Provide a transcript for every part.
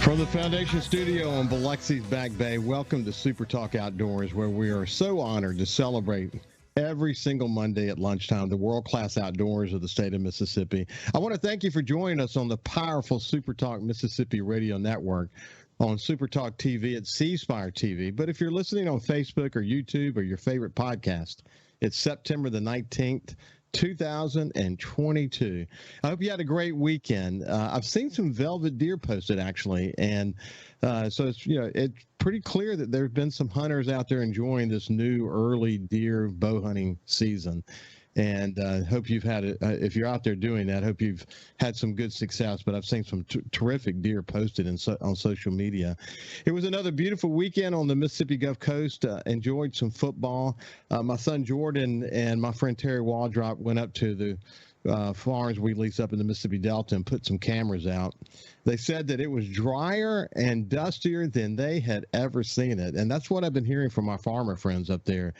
From the Foundation Studio on Biloxi's Back Bay, welcome to SuperTalk Outdoors, where we are so honored to celebrate every single Monday at lunchtime the world-class outdoors of the state of Mississippi. I want to thank you for joining us on the powerful SuperTalk Mississippi Radio Network on SuperTalk TV at C-Spire TV. But if you're listening on Facebook or YouTube or your favorite podcast, it's September the 19th. 2022. I hope you had a great weekend. I've seen some velvet deer posted actually, and so it's pretty clear that there have been some hunters out there enjoying this new early deer bow hunting season. And hope you've had it. If you're out there doing that, hope you've had some good success. But I've seen some terrific deer posted on social media. It was another beautiful weekend on the Mississippi Gulf Coast. Enjoyed some football. My son Jordan and my friend Terry Waldrop went up to the farms we lease up in the Mississippi Delta and put some cameras out. They said that it was drier and dustier than they had ever seen it. And that's what I've been hearing from my farmer friends up there.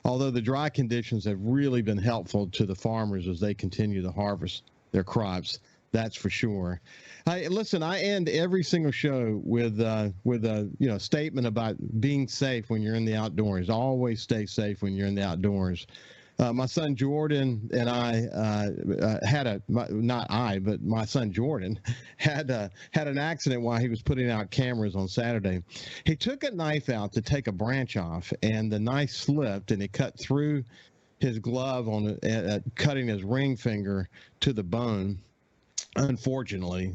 Although the dry conditions have really been helpful to the farmers as they continue to harvest their crops. That's for sure. Hey, listen, I end every single show with a statement about being safe when you're in the outdoors. Always stay safe when you're in the outdoors. My son Jordan and I my son Jordan had an accident while he was putting out cameras on Saturday. He took a knife out to take a branch off, and the knife slipped, and it cut through his glove cutting his ring finger to the bone. Unfortunately,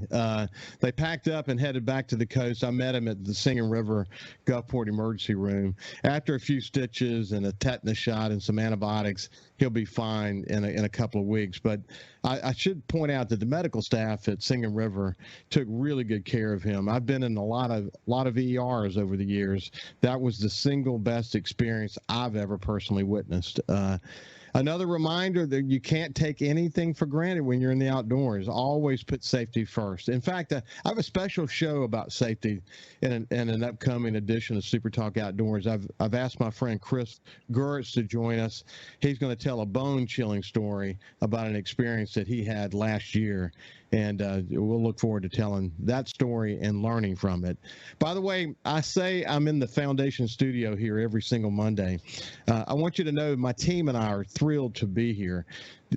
they packed up and headed back to the coast. I met him at the Singing River Gulfport Emergency Room. After a few stitches and a tetanus shot and some antibiotics, he'll be fine in a couple of weeks. But I should point out that the medical staff at Singing River took really good care of him. I've been in a lot of ERs over the years. That was the single best experience I've ever personally witnessed. Another reminder that you can't take anything for granted when you're in the outdoors. Always put safety first. In fact, I have a special show about safety in an upcoming edition of Super Talk Outdoors. I've asked my friend Chris Gertz to join us. He's going to tell a bone-chilling story about an experience that he had last year. And we'll look forward to telling that story and learning from it. By the way, I say I'm in the Foundation studio here every single Monday. I want you to know my team and I are thrilled to be here.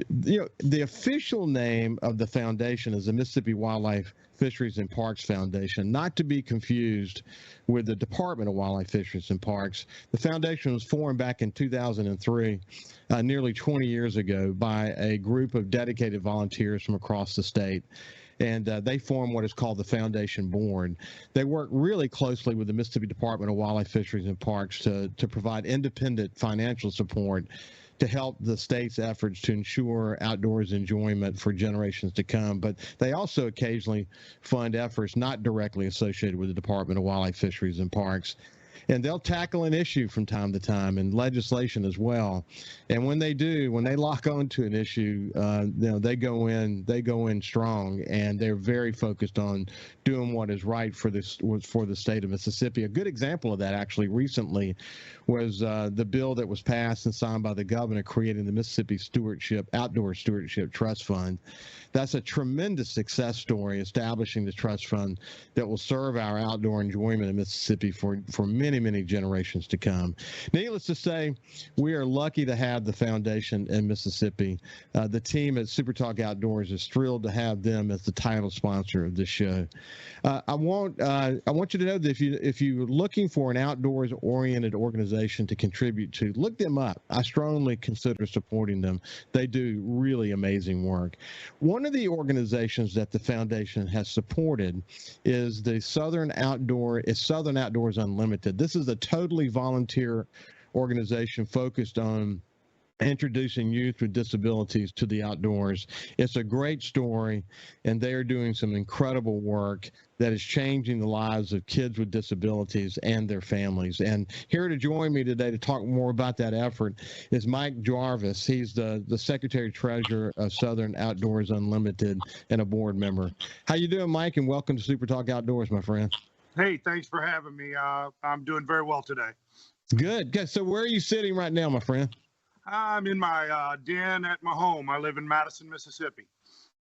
The official name of the foundation is the Mississippi Wildlife Fisheries and Parks Foundation, not to be confused with the Department of Wildlife, Fisheries and Parks. The foundation was formed back in 2003, nearly 20 years ago, by a group of dedicated volunteers from across the state. And they form what is called the Foundation Board. They work really closely with the Mississippi Department of Wildlife, Fisheries and Parks to provide independent financial support to help the state's efforts to ensure outdoors enjoyment for generations to come. But they also occasionally fund efforts not directly associated with the Department of Wildlife, Fisheries and Parks. And they'll tackle an issue from time to time, and legislation as well. And when they lock onto an issue, they go in strong, and they're very focused on doing what is right for the state of Mississippi. A good example of that actually recently was the bill that was passed and signed by the governor creating the Mississippi Outdoor Stewardship Trust Fund. That's a tremendous success story, establishing the trust fund that will serve our outdoor enjoyment in Mississippi for many, many generations to come. Needless to say, we are lucky to have the foundation in Mississippi. The team at SuperTalk Outdoors is thrilled to have them as the title sponsor of this show. I want you to know that if you're looking for an outdoors-oriented organization to contribute to, look them up. I strongly consider supporting them. They do really amazing work. One of the organizations that the foundation has supported is the Southern Outdoors Unlimited. This is a totally volunteer organization focused on introducing youth with disabilities to the outdoors. It's a great story, and they are doing some incredible work that is changing the lives of kids with disabilities and their families. And here to join me today to talk more about that effort is Mike Jarvis. He's the Secretary-Treasurer of Southern Outdoors Unlimited and a board member. How you doing, Mike, and welcome to Super Talk Outdoors, my friend. Hey, thanks for having me. I'm doing very well today. Good. So where are you sitting right now, my friend? I'm in my den at my home. I live in Madison, Mississippi.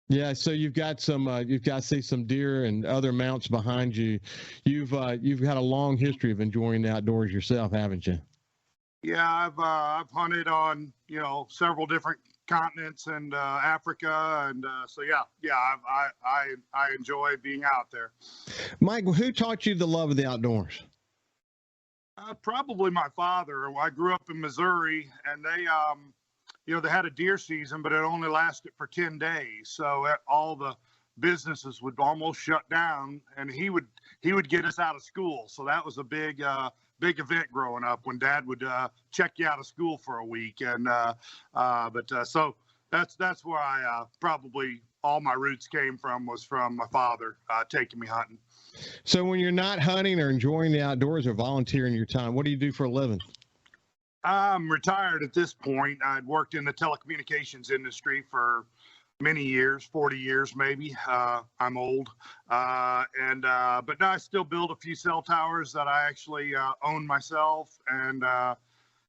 Yeah, so you've got to see some deer and other mounts behind you. You've got a long history of enjoying the outdoors yourself, haven't you? Yeah, I've hunted on several different continents and Africa, and so yeah, I enjoy being out there. Mike, who taught you the love of the outdoors? Probably my father. I grew up in Missouri, and they had a deer season, but it only lasted for 10 days. So all the businesses would almost shut down, and he would get us out of school. So that was a big event growing up when Dad would check you out of school for a week. And so that's where I probably all my roots came from, was from my father taking me hunting. So when you're not hunting or enjoying the outdoors or volunteering your time, what do you do for a living? I'm retired at this point. I'd worked in the telecommunications industry for many years, 40 years maybe. I'm old. But now I still build a few cell towers that I actually own myself. And kind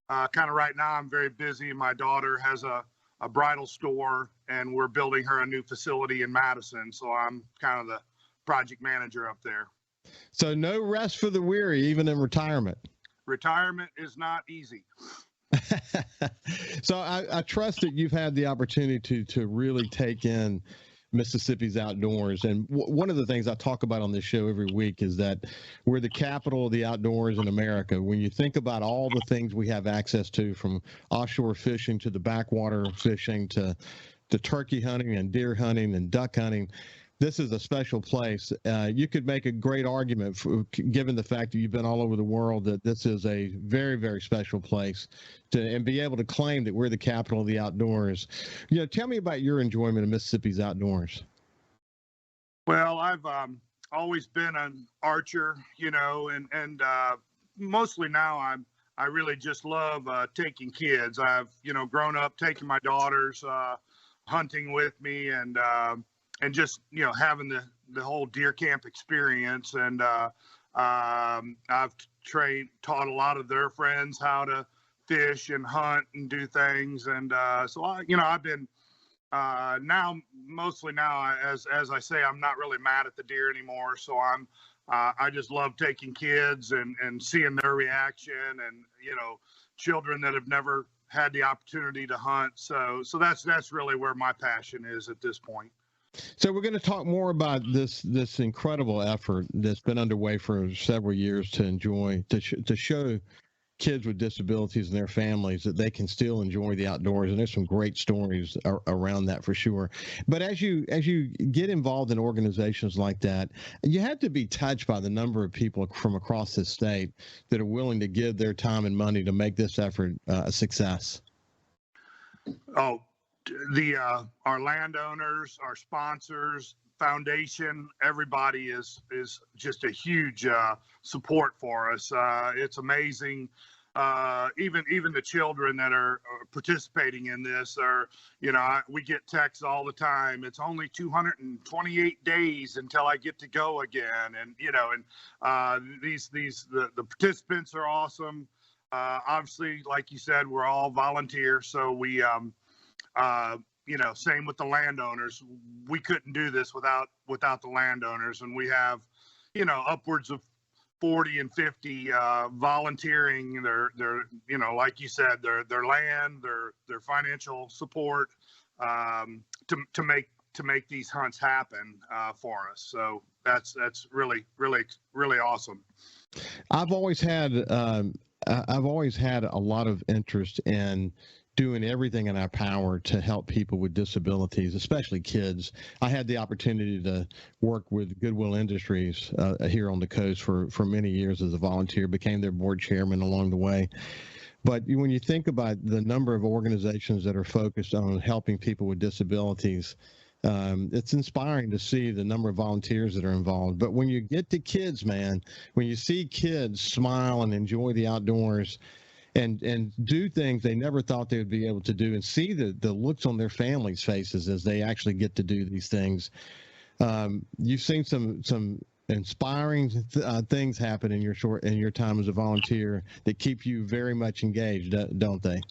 of right now I'm very busy. My daughter has a bridal store, and we're building her a new facility in Madison. So I'm kind of the project manager up there. So no rest for the weary, even in retirement. Retirement is not easy. So I trust that you've had the opportunity to really take in Mississippi's outdoors. And one of the things I talk about on this show every week is that we're the capital of the outdoors in America. When you think about all the things we have access to, from offshore fishing to the backwater fishing to turkey hunting and deer hunting and duck hunting, this is a special place. You could make a great argument, given the fact that you've been all over the world, that this is a very, very special place and be able to claim that we're the capital of the outdoors. Tell me about your enjoyment of Mississippi's outdoors. Well, I've always been an archer, and mostly now I really just love taking kids. I've grown up taking my daughters hunting with me, and just having the whole deer camp experience. And I've taught a lot of their friends how to fish and hunt and do things. And so I've been now, mostly now, as I say, I'm not really mad at the deer anymore. So I just love taking kids and seeing their reaction, and children that have never had the opportunity to hunt. So that's really where my passion is at this point. So we're going to talk more about this incredible effort that's been underway for several years to show kids with disabilities and their families that they can still enjoy the outdoors. And there's some great stories around that for sure. But as you get involved in organizations like that, you have to be touched by the number of people from across the state that are willing to give their time and money to make this effort a success. Oh, our landowners, our sponsors, foundation, everybody is just a huge support for us. It's amazing. Even the children that are participating in this are, we get texts all the time. It's only 228 days until I get to go again. And, the participants are awesome. Obviously, like you said, we're all volunteers. So we, same with the landowners. We couldn't do this without the landowners. And we have, upwards of 40 and 50 volunteering their like you said, their land, their financial support to make these hunts happen for us. So that's really, really, really awesome. I've always had a lot of interest in doing everything in our power to help people with disabilities, especially kids. I had the opportunity to work with Goodwill Industries here on the coast for many years as a volunteer, became their board chairman along the way. But when you think about the number of organizations that are focused on helping people with disabilities, it's inspiring to see the number of volunteers that are involved. But when you get to kids, man, when you see kids smile and enjoy the outdoors, and do things they never thought they would be able to do, and see the looks on their families' faces as they actually get to do these things. You've seen some inspiring things happen in your time as a volunteer that keep you very much engaged, don't they?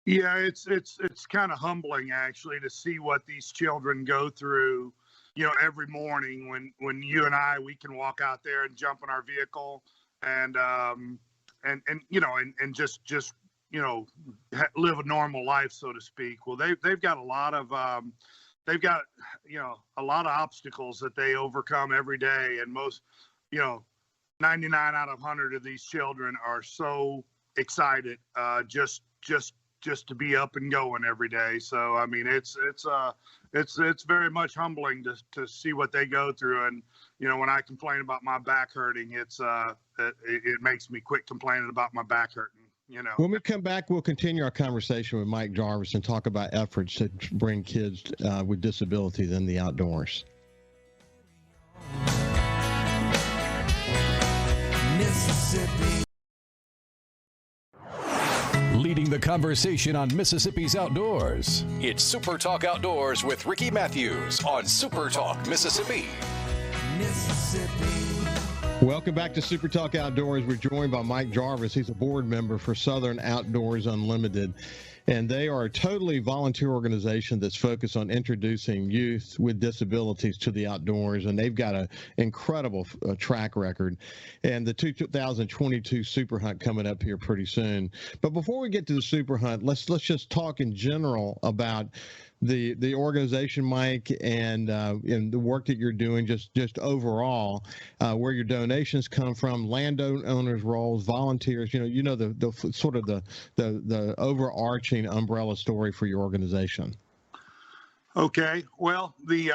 Yeah, it's kind of humbling actually to see what these children go through, every morning when you and we can walk out there and jump in our vehicle and and just live a normal life, so to speak. Well, they've got a lot of they've got a lot of obstacles that they overcome every day, and most you know 99 out of 100 of these children are so excited just to be up and going every day. So I mean, it's very much humbling to see what they go through. And when I complain about my back hurting, it makes me quit complaining about my back hurting. When we come back, we'll continue our conversation with Mike Jarvis and talk about efforts to bring kids with disabilities in the outdoors. Mississippi. Leading the conversation on Mississippi's outdoors. It's Super Talk Outdoors with Ricky Matthews on Super Talk Mississippi. Mississippi. Welcome back to Super Talk Outdoors. We're joined by Mike Jarvis. He's a board member for Southern Outdoors Unlimited, and they are a totally volunteer organization that's focused on introducing youth with disabilities to the outdoors, and they've got an incredible track record. And the 2022 Super Hunt coming up here pretty soon. But before we get to the Super Hunt, let's just talk in general about the organization, Mike, and the work that you're doing, just overall, where your donations come from, landowners' roles, volunteers. The sort of the overarching umbrella story for your organization. Okay, well, we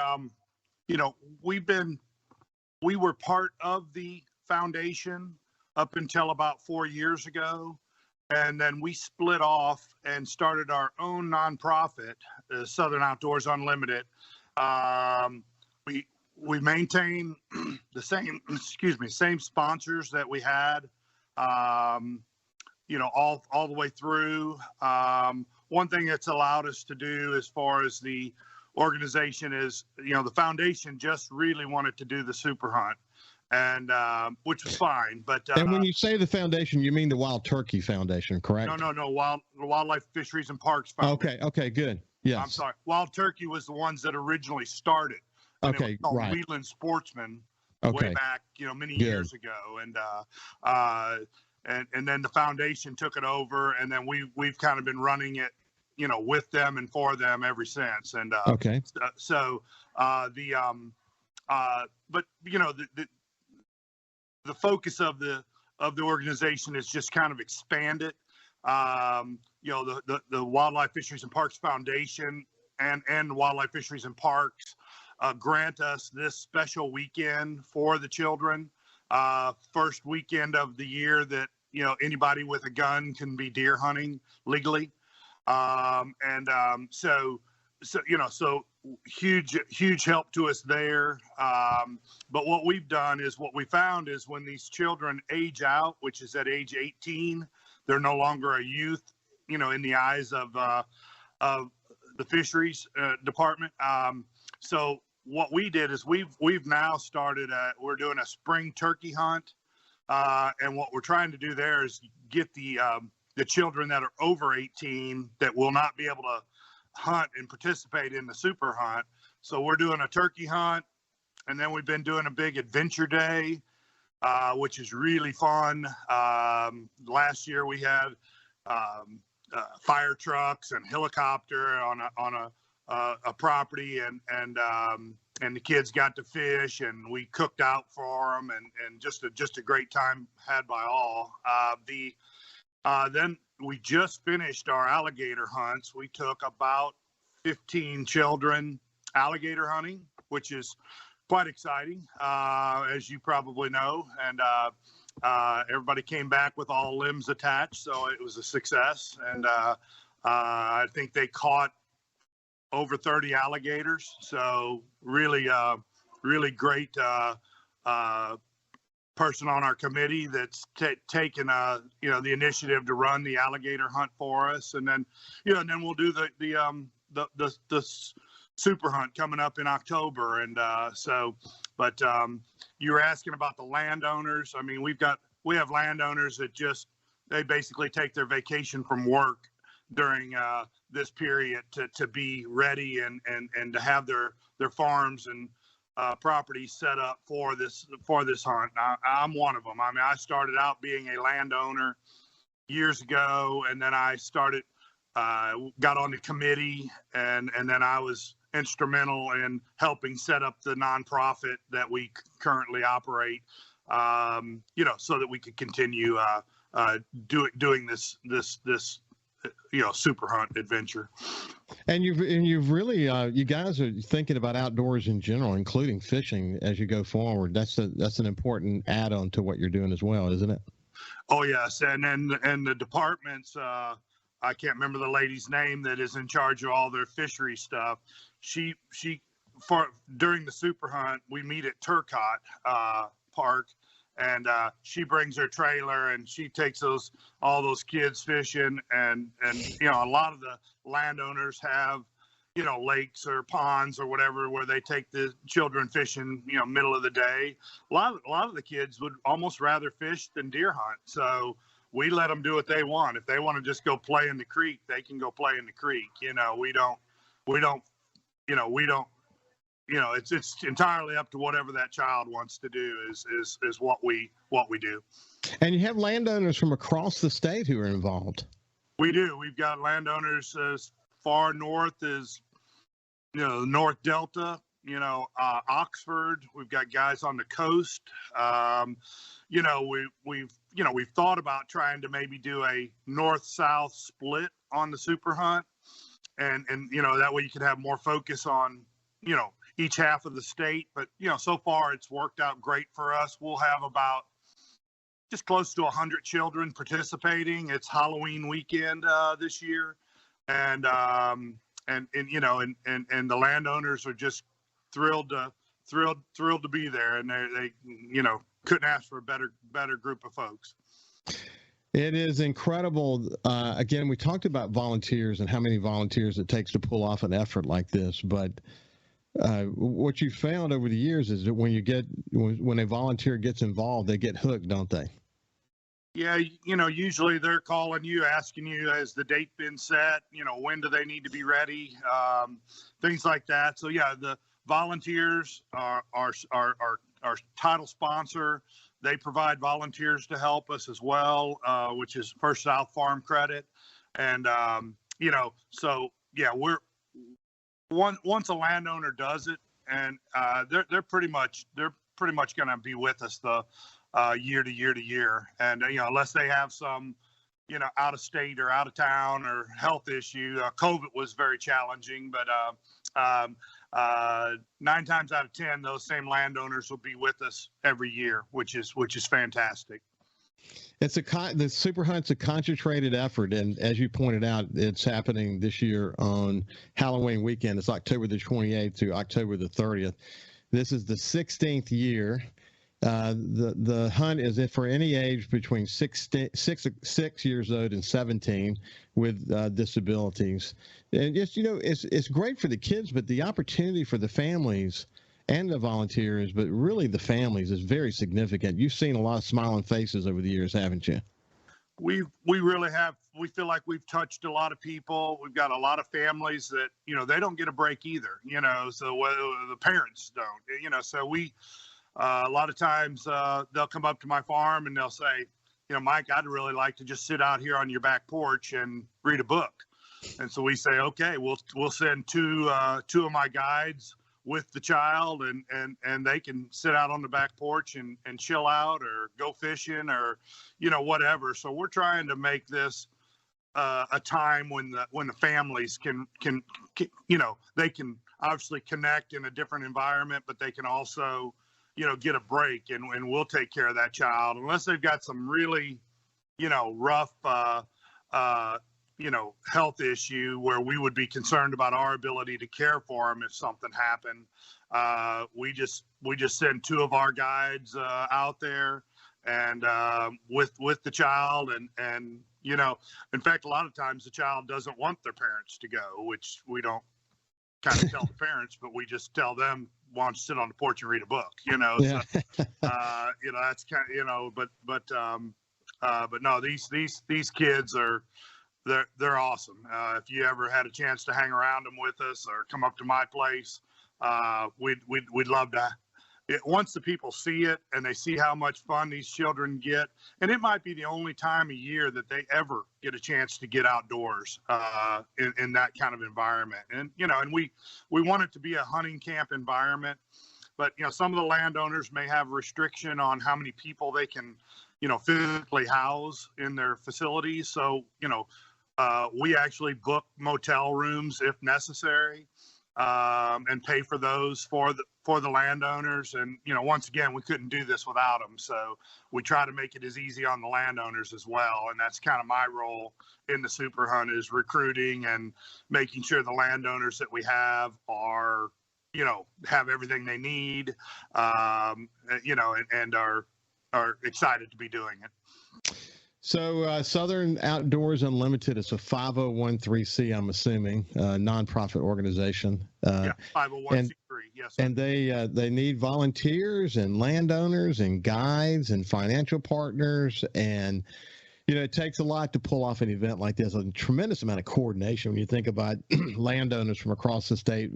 were part of the foundation up until about 4 years ago. And then we split off and started our own nonprofit, Southern Outdoors Unlimited. We maintain the same sponsors that we had, all the way through. One thing that's allowed us to do as far as the organization is, the foundation just really wanted to do the Super Hunt. And which was fine, but and when you say the foundation, you mean the Wild Turkey Foundation, correct? No, Wildlife Fisheries and Parks Foundation. Okay, good. Yes, I'm sorry. Wild Turkey was the ones that originally started. Okay, it was called right. Wheatland Sportsman Okay. way back, many years ago, and then the foundation took it over, and then we've kind of been running it, with them and for them ever since. And okay, but the focus of the organization is just kind of expanded. The Wildlife Fisheries and Parks Foundation and Wildlife Fisheries and Parks grant us this special weekend for the children. First weekend of the year that anybody with a gun can be deer hunting legally, so huge help to us there. But what we've done is what we found is when these children age out, which is at age 18, they're no longer a youth, in the eyes of the fisheries department. So what we did is we've now started we're doing a spring turkey hunt. And what we're trying to do there is get the children that are over 18 that will not be able to hunt and participate in the Super Hunt. So we're doing a turkey hunt, and then we've been doing a big adventure day, which is really fun. Last year we had fire trucks and helicopter on a property, and the kids got to fish, and we cooked out for them, and just a great time had by all. Then we just finished our alligator hunts. We took about 15 children alligator hunting, which is quite exciting, as you probably know. And everybody came back with all limbs attached, so it was a success. And I think they caught over 30 alligators. So really great person on our committee that's taken the initiative to run the alligator hunt for us, and then we'll do the Super Hunt coming up in October. And but you were asking about the landowners. I mean, we have landowners that they basically take their vacation from work during this period to be ready and to have their farms and properties set up for this hunt. I'm one of them. I mean, I started out being a landowner years ago, and then I started got on the committee, and then I was instrumental in helping set up the nonprofit that we currently operate, so that we could continue doing this super hunt adventure. And you've really you guys are thinking about outdoors in general, including fishing as you go forward. That's an important add-on to what you're doing as well, isn't it? Oh yes, and the departments. I can't remember the lady's name that is in charge of all their fishery stuff. She during the super hunt, we meet at Turcotte Park, and she brings her trailer and she takes all those kids fishing, and a lot of the landowners have lakes or ponds or whatever where they take the children fishing middle of the day. A lot of the kids would almost rather fish than deer hunt, so we let them do what they want. If they want to just go play in the creek, they can go play in the creek. It's entirely up to whatever that child wants to do is what we do. And you have landowners from across the state who are involved. We do. We've got landowners as far north as North Delta, Oxford. We've got guys on the coast. We've thought about trying to maybe do a north-south split on the super hunt, and that way you could have more focus on each half of the state. But so far it's worked out great for us. We'll have about just close to 100 children participating. It's Halloween weekend this year, and the landowners are just thrilled to be there, and they couldn't ask for a better group of folks. It is incredible. Again, we talked about volunteers and how many volunteers it takes to pull off an effort like this, but what you found over the years is that when a volunteer gets involved, they get hooked, don't they? Yeah, usually they're calling you, asking you, has the date been set? When do they need to be ready? Things like that. So yeah, the volunteers are our title sponsor. They provide volunteers to help us as well, which is First South Farm Credit. And, so yeah, once a landowner does it, and they're pretty much going to be with us the year to year. And, unless they have some, out of state or out of town or health issue. COVID was very challenging, but 9 times out of 10, those same landowners will be with us every year, which is fantastic. The Super Hunt's a concentrated effort, and as you pointed out, it's happening this year on Halloween weekend. It's October the 28th to October the 30th. This is the 16th year. The hunt is for any age between 6 years old and 17 with disabilities. And just, it's great for the kids, but the opportunity for the families and the volunteers, but really the families, is very significant. You've seen a lot of smiling faces over the years, haven't you? We really have. We feel like we've touched a lot of people. We've got a lot of families that, they don't get a break either, so the parents don't, so we, a lot of times they'll come up to my farm and they'll say, Mike, I'd really like to just sit out here on your back porch and read a book. And so we say, okay, we'll send two of my guides with the child, and they can sit out on the back porch and chill out or go fishing or, whatever. So we're trying to make this a time when the families can, they can obviously connect in a different environment, but they can also, get a break, and we'll take care of that child unless they've got some really, rough, health issue where we would be concerned about our ability to care for them if something happened. We just send 2 of our guides out there and with the child, and in fact, a lot of times the child doesn't want their parents to go, which we don't kind of tell the parents, but we just tell them, why don't you sit on the porch and read a book, Yeah. So, that's kind of, but no, these kids they're awesome. If you ever had a chance to hang around them with us or come up to my place, we'd love to. Once the people see it and they see how much fun these children get, and it might be the only time a year that they ever get a chance to get outdoors in that kind of environment. And, and we want it to be a hunting camp environment, but, some of the landowners may have restriction on how many people they can, physically house in their facilities. So, we actually book motel rooms if necessary. And pay for those for the landowners. And, once again, we couldn't do this without them. So we try to make it as easy on the landowners as well. And that's kind of my role in the Super Hunt, is recruiting and making sure the landowners that we have are, have everything they need, and are excited to be doing it. So Southern Outdoors Unlimited is a 501c, I'm assuming, nonprofit organization. Yeah, 501c3, yes. And they need volunteers and landowners and guides and financial partners. And, it takes a lot to pull off an event like this, a tremendous amount of coordination when you think about landowners from across the state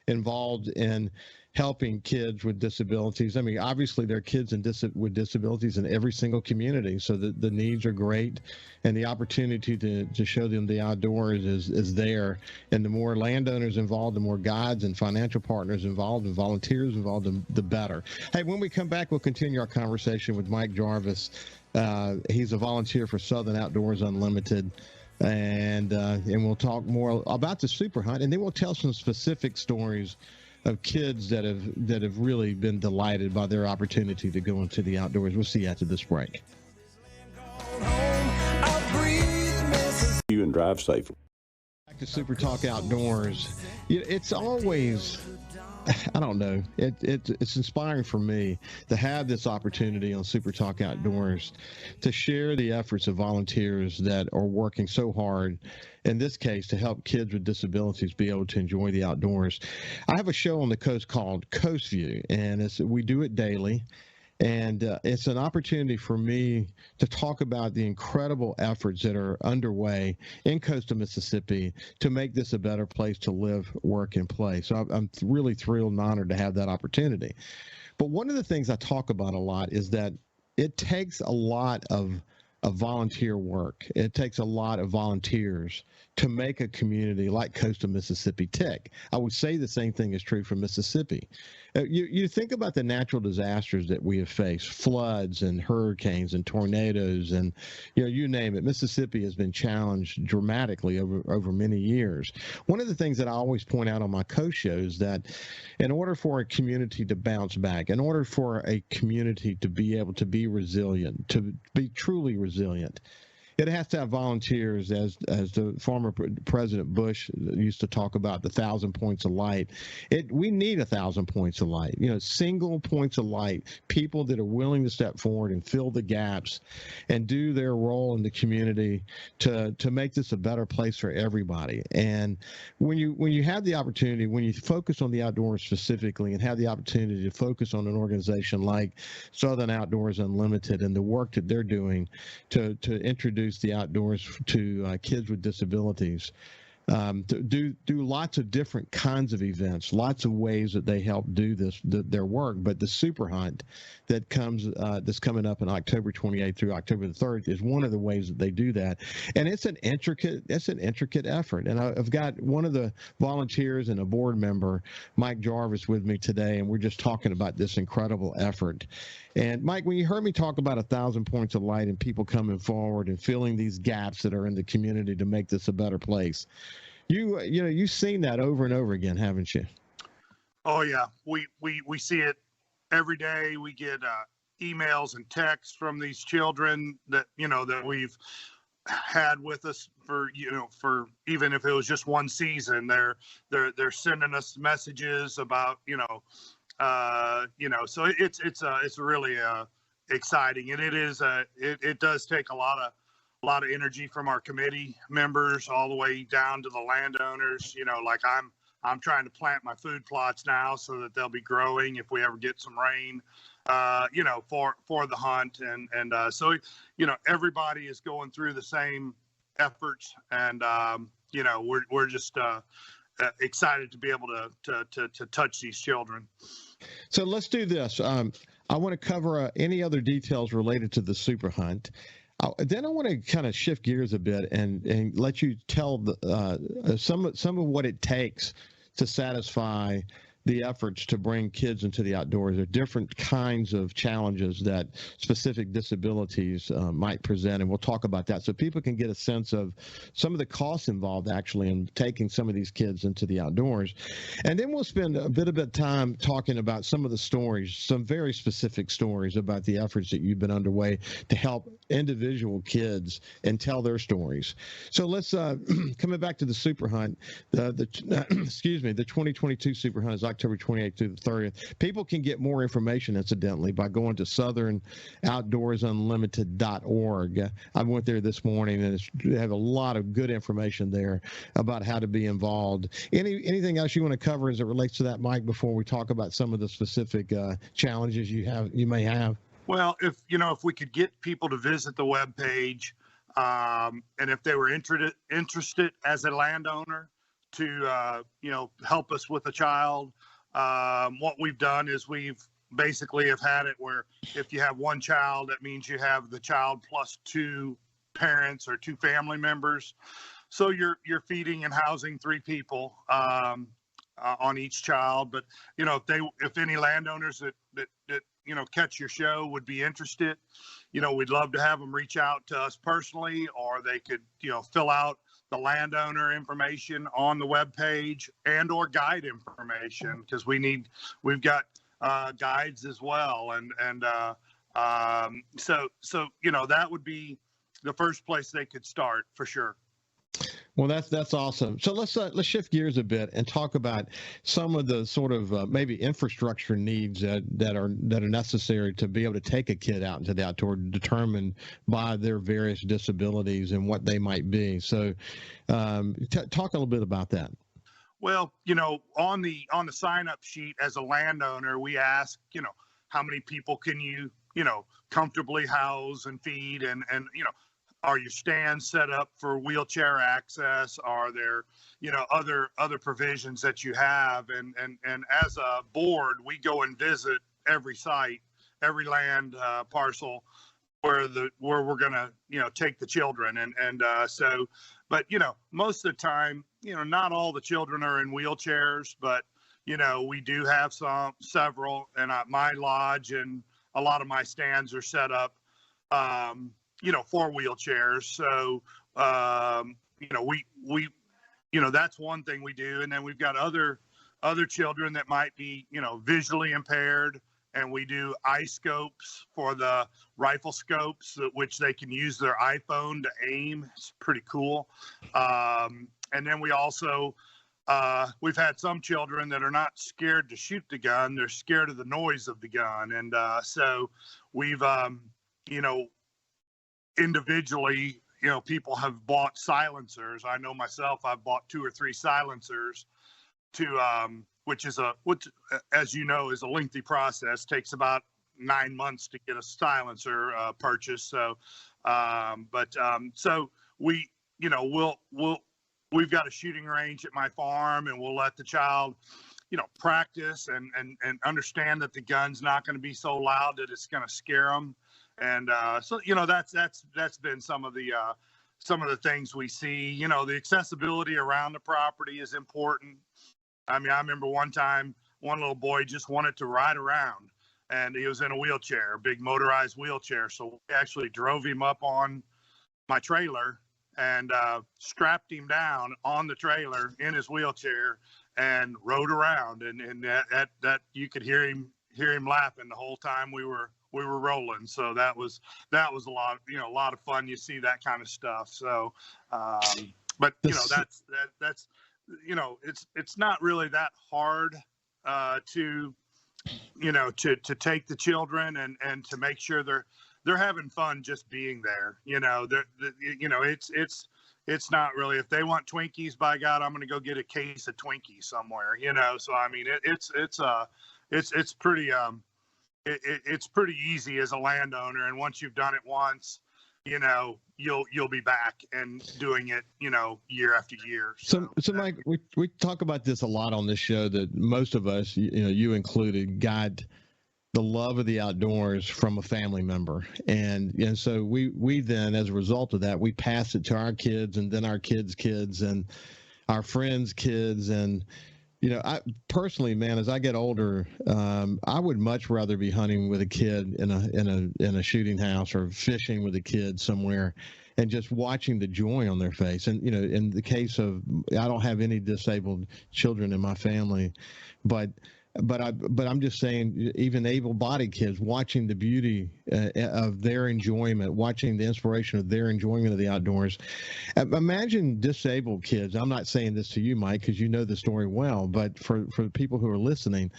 involved in helping kids with disabilities. I mean, obviously there are kids with disabilities in every single community, so the needs are great, and the opportunity to show them the outdoors is there. And the more landowners involved, the more guides and financial partners involved and volunteers involved, the better. Hey, when we come back, we'll continue our conversation with Mike Jarvis. He's a volunteer for Southern Outdoors Unlimited. And we'll talk more about the Super Hunt, and then we'll tell some specific stories of kids that have really been delighted by their opportunity to go into the outdoors. We'll see you after this break. You and drive safely. Back to Super Talk Outdoors. It's always, I don't know, it's inspiring for me to have this opportunity on Super Talk Outdoors to share the efforts of volunteers that are working so hard, in this case, to help kids with disabilities be able to enjoy the outdoors. I have a show on the coast called Coast View, and we do it daily. And it's an opportunity for me to talk about the incredible efforts that are underway in coastal Mississippi to make this a better place to live, work, and play. So I'm really thrilled and honored to have that opportunity. But one of the things I talk about a lot is that it takes a lot of volunteer work. It takes a lot of volunteers to make a community like coastal Mississippi tick. I would say the same thing is true for Mississippi. You think about the natural disasters that we have faced, floods and hurricanes and tornadoes, and you name it. Mississippi has been challenged dramatically over many years. One of the things that I always point out on my coast shows is that in order for a community to bounce back, in order for a community to be able to be resilient, to be truly resilient, it has to have volunteers, as the former President Bush used to talk about, the 1,000 points of light. We need 1,000 points of light, single points of light, people that are willing to step forward and fill the gaps and do their role in the community to make this a better place for everybody. And when you have the opportunity, when you focus on the outdoors specifically and have the opportunity to focus on an organization like Southern Outdoors Unlimited and the work that they're doing to introduce the outdoors to kids with disabilities, to do lots of different kinds of events, lots of ways that they help do their work. But the Super Hunt that's coming up in October 28th through October the 3rd is one of the ways that they do that. And it's an intricate effort. And I've got one of the volunteers and a board member, Mike Jarvis, with me today, and we're just talking about this incredible effort. And Mike, when you heard me talk about 1,000 points of light and people coming forward and filling these gaps that are in the community to make this a better place, you've seen that over and over again, haven't you? Oh yeah, we see it every day. We get emails and texts from these children that that we've had with us for even if it was just one season. They're sending us messages about so it's really exciting, and it does take a lot of energy from our committee members all the way down to the landowners. Like I'm trying to plant my food plots now so that they'll be growing if we ever get some rain, for the hunt, and so everybody is going through the same efforts, and we're just excited to be able to touch these children. So let's do this. I want to cover any other details related to the Super Hunt. Then I want to kind of shift gears a bit and let you tell some of what it takes to satisfy the efforts to bring kids into the outdoors. There are different kinds of challenges that specific disabilities might present, and we'll talk about that so people can get a sense of some of the costs involved actually in taking some of these kids into the outdoors. And then we'll spend a bit of time talking about some of the stories, some very specific stories about the efforts that you've been underway to help individual kids and tell their stories. So let's coming back to the Super Hunt, excuse me, the 2022 Super Hunt is October 28th through the 30th. People can get more information, incidentally, by going to southernoutdoorsunlimited.org. I went there this morning, and they have a lot of good information there about how to be involved. Anything else you want to cover as it relates to that, Mike, before we talk about some of the specific challenges you may have? Well, if we could get people to visit the webpage, and if they were interested as a landowner to help us with a child, what we've done is we've basically have had it where if you have one child, that means you have the child plus two parents or two family members. So you're feeding and housing three people on each child. But if any landowners that catch your show would be interested, we'd love to have them reach out to us personally, or they could fill out the landowner information on the webpage and or guide information, because we've got guides as well, and so that would be the first place they could start for sure. Well, that's awesome. So let's shift gears a bit and talk about some of the sort of maybe infrastructure needs that are necessary to be able to take a kid out into the outdoor, determined by their various disabilities and what they might be. So, talk a little bit about that. Well, on the sign up sheet as a landowner, we ask, how many people can you comfortably house and feed, and are your stands set up for wheelchair access? Are there, other provisions that you have? And as a board, we go and visit every site, every land parcel where we're gonna, take the children. But most of the time, not all the children are in wheelchairs, but we do have several, and my lodge and a lot of my stands are set up for wheelchairs. So, we that's one thing we do. And then we've got other children that might be, visually impaired, and we do eye scopes for the rifle scopes, which they can use their iPhone to aim. It's pretty cool. And then we also, we've had some children that are not scared to shoot the gun. They're scared of the noise of the gun. And so we've, individually, people have bought silencers. I know myself, I've bought 2 or 3 silencers to, which, as you know, is a lengthy process. Takes about 9 months to get a silencer purchased. So, so we, we've got a shooting range at my farm, and we'll let the child, practice and understand that the gun's not going to be so loud that it's going to scare them. And so that's been some of the things we see. The accessibility around the property is important. I mean, I remember one time one little boy just wanted to ride around, and he was in a wheelchair, a big motorized wheelchair. So we actually drove him up on my trailer and strapped him down on the trailer in his wheelchair and rode around, and that you could hear him laughing the whole time we were rolling. So that was a lot, a lot of fun. You see that kind of stuff. So, but that's it's not really that hard to take the children and to make sure they're having fun just being there. It's not really, if they want Twinkies, by God, I'm going to go get a case of Twinkies somewhere. So I mean, it's pretty. It's pretty easy as a landowner, and once you've done it once, you know, you'll be back and doing it, you know, year after year. So Mike, we talk about this a lot on this show, that most of us, you know, you included, got the love of the outdoors from a family member. And so we then, as a result of that, we pass it to our kids, and then our kids' kids, and our friends' kids. And, you know, I personally, man, as I get older, I would much rather be hunting with a kid in a shooting house, or fishing with a kid somewhere, and just watching the joy on their face. And, you know, in the case of, I don't have any disabled children in my family, but I'm just saying, even able-bodied kids, watching the beauty of their enjoyment, watching the inspiration of their enjoyment of the outdoors. Imagine disabled kids. I'm not saying this to you, Mike, because you know the story well, but for the people who are listening,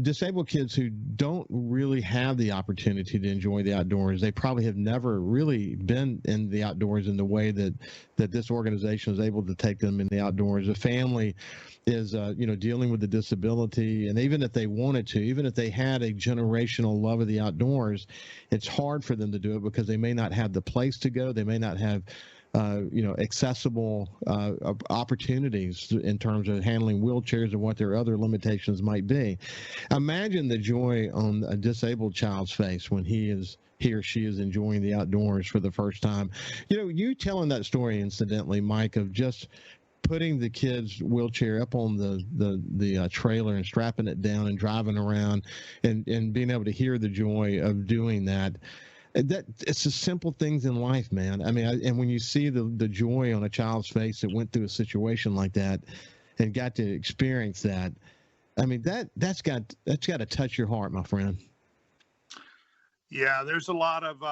disabled kids who don't really have the opportunity to enjoy the outdoors, they probably have never really been in the outdoors in the way that this organization is able to take them in the outdoors. A family is, you know, dealing with the disability, and even if they wanted to, even if they had a generational love of the outdoors, it's hard for them to do it because they may not have the place to go. They may not have you know, accessible opportunities in terms of handling wheelchairs and what their other limitations might be. Imagine the joy on a disabled child's face when he or she is enjoying the outdoors for the first time. You know, you telling that story, incidentally, Mike, of just putting the kid's wheelchair up on the trailer and strapping it down and driving around, and being able to hear the joy of doing that. That it's the simple things in life, man. I mean, and when you see the joy on a child's face that went through a situation like that and got to experience that, I mean, that's got to touch your heart, my friend. Yeah, there's a lot of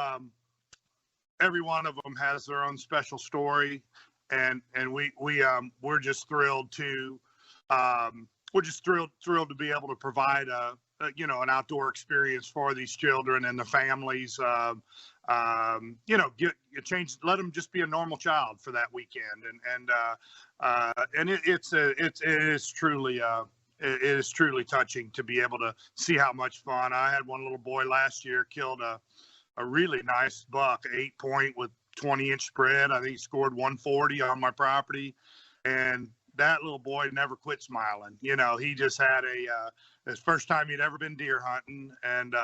every one of them has their own special story, and we're just thrilled to thrilled to be able to provide you know, an outdoor experience for these children and the families. You know, let them just be a normal child for that weekend, and it is truly touching to be able to see how much fun. I had one little boy last year killed a really nice buck, 8-point with 20-inch spread. I think he scored 140 on my property, and that little boy never quit smiling. You know, he just had his first time he'd ever been deer hunting, and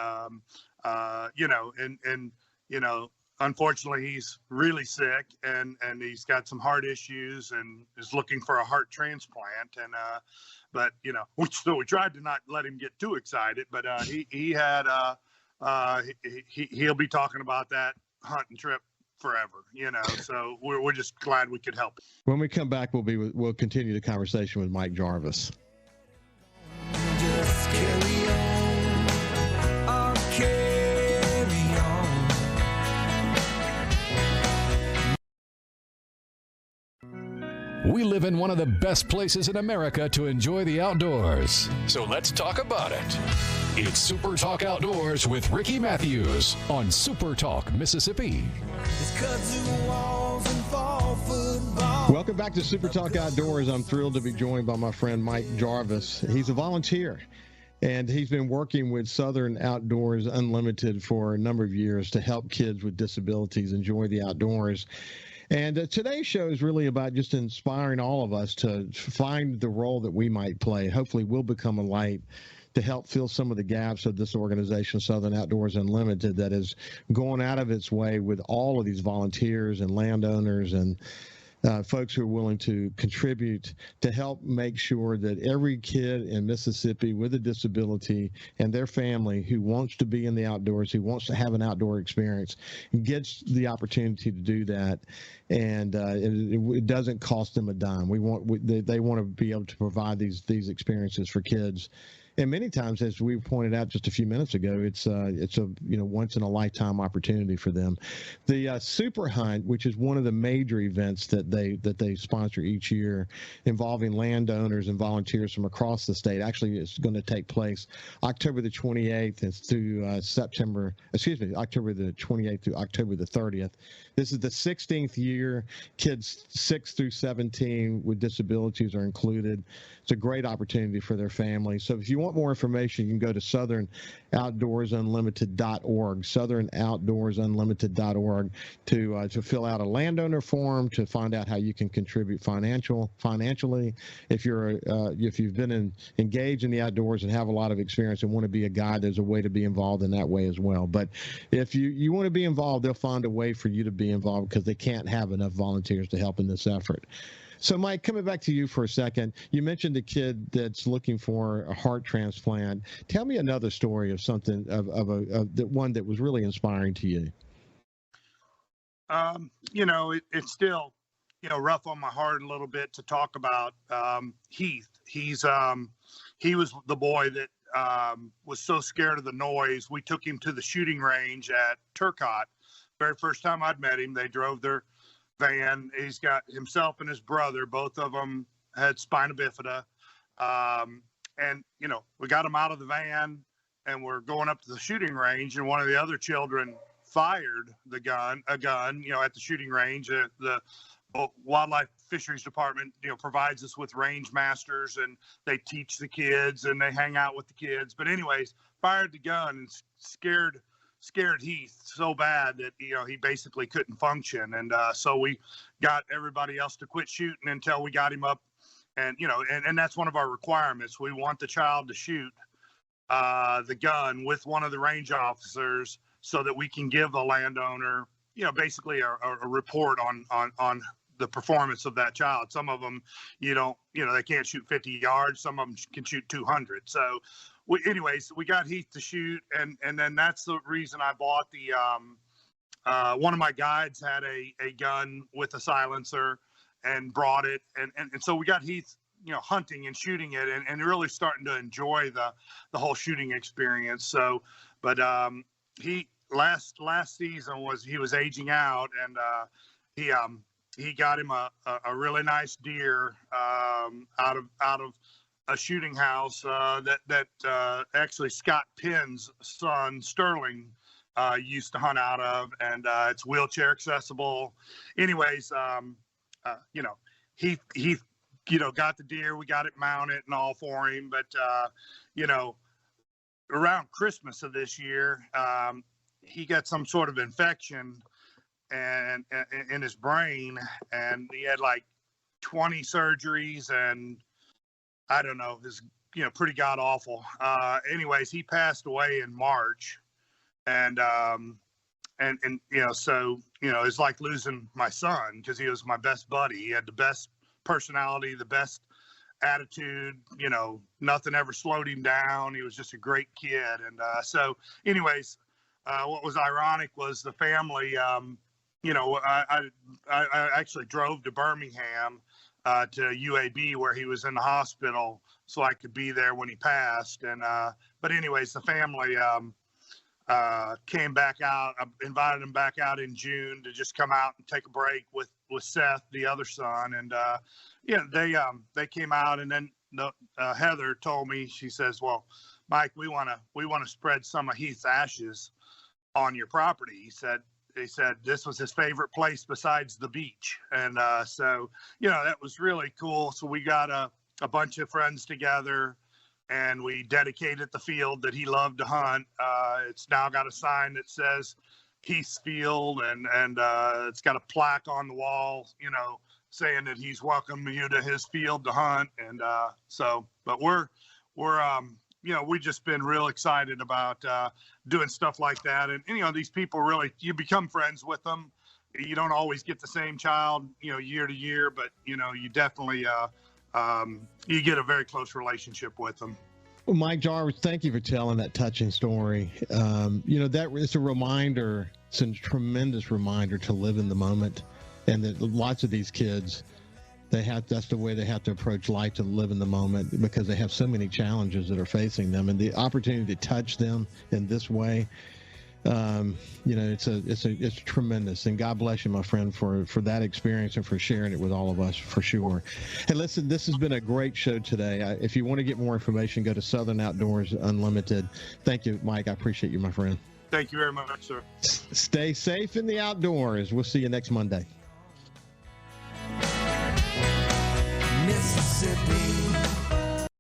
you know, and you know, unfortunately he's really sick, and he's got some heart issues and is looking for a heart transplant. And but you know, we tried to not let him get too excited, but he had he'll be talking about that hunting trip forever, you know. So we're just glad we could help. When we come back, we'll continue the conversation with Mike Jarvis. Just carry on. I'll carry on. We live in one of the best places in America to enjoy the outdoors. So let's talk about it. It's Super Talk Outdoors with Ricky Matthews on Super Talk, Mississippi. Welcome back to Super Talk Outdoors. I'm thrilled to be joined by my friend Mike Jarvis. He's a volunteer, and he's been working with Southern Outdoors Unlimited for a number of years to help kids with disabilities enjoy the outdoors. And today's show is really about just inspiring all of us to find the role that we might play. Hopefully we'll become a light to help fill some of the gaps of this organization, Southern Outdoors Unlimited, that is going out of its way with all of these volunteers and landowners and folks who are willing to contribute to help make sure that every kid in Mississippi with a disability and their family who wants to be in the outdoors, who wants to have an outdoor experience, gets the opportunity to do that. And it doesn't cost them a dime. They want to be able to provide these experiences for kids. And many times, as we pointed out just a few minutes ago, it's a once in a lifetime opportunity for them. The Super Hunt, which is one of the major events that they sponsor each year, involving landowners and volunteers from across the state, actually is going to take place October the 28th through October the 28th through October the 30th. This is the 16th year. Kids 6 through 17 with disabilities are included. It's a great opportunity for their family. So if you want more information, you can go to southernoutdoorsunlimited.org, southernoutdoorsunlimited.org to fill out a landowner form, to find out how you can contribute financially. If you've been engaged in the outdoors and have a lot of experience and want to be a guide, there's a way to be involved in that way as well. But if you want to be involved, they'll find a way for you to be involved, because they can't have enough volunteers to help in this effort. So, Mike, coming back to you for a second, you mentioned a kid that's looking for a heart transplant. Tell me another story of something of one that was really inspiring to you. It's still, rough on my heart a little bit to talk about Heath. He was the boy that was so scared of the noise. We took him to the shooting range at Turcotte. Very first time I'd met him, they drove their van. He's got himself and his brother, both of them had spina bifida. And we got him out of the van and we're going up to the shooting range, and one of the other children fired a gun, at the shooting range. The Wildlife Fisheries Department, provides us with range masters, and they teach the kids and they hang out with the kids. But anyways, fired the gun and scared Heath so bad that he basically couldn't function, and so we got everybody else to quit shooting until we got him up. And and that's one of our requirements. We want the child to shoot the gun with one of the range officers, so that we can give the landowner basically a report on the performance of that child. Some of them they can't shoot 50 yards, some of them can shoot 200. So anyways, we got Heath to shoot, and then that's the reason I bought the one of my guides had a gun with a silencer and brought it, and so we got Heath hunting and shooting it, and really starting to enjoy the whole shooting experience. So but he last season he was aging out, and he got him a really nice deer out of a shooting house that actually Scott Penn's son Sterling used to hunt out of, and it's wheelchair accessible. Anyways, he got the deer, we got it mounted and all for him. But around Christmas of this year, he got some sort of infection and in his brain, and he had like 20 surgeries, and I don't know, it's pretty god awful. Anyways, he passed away in March, and so it's like losing my son, because he was my best buddy. He had the best personality, the best attitude. Nothing ever slowed him down. He was just a great kid. And so anyways, what was ironic was the family. I actually drove to Birmingham to UAB, where he was in the hospital, so I could be there when he passed. And but anyways, the family came back out. I invited him back out in June to just come out and take a break with Seth, the other son. And they came out, and then Heather told me, she says, "Well, Mike, we want to spread some of Heath's ashes on your property." He said this was his favorite place besides the beach. And so that was really cool. So we got a bunch of friends together, and we dedicated the field that he loved to hunt. It's now got a sign that says Heath's Field, and it's got a plaque on the wall, saying that he's welcoming you to his field to hunt. And but we're we've just been real excited about doing stuff like that. And these people, really, you become friends with them. You don't always get the same child, year to year, but you definitely you get a very close relationship with them. Well, Mike Jarvis, thank you for telling that touching story. That it's a reminder. It's a tremendous reminder to live in the moment, and that lots of these kids, that's the way they have to approach life, to live in the moment, because they have so many challenges that are facing them, and the opportunity to touch them in this way, it's tremendous. And God bless you, my friend, for that experience and for sharing it with all of us, for sure. Hey, listen, this has been a great show today. If you want to get more information, go to Southern Outdoors Unlimited. Thank you, Mike. I appreciate you, my friend. Thank you very much, sir. Stay safe in the outdoors. We'll see you next Monday. Mississippi.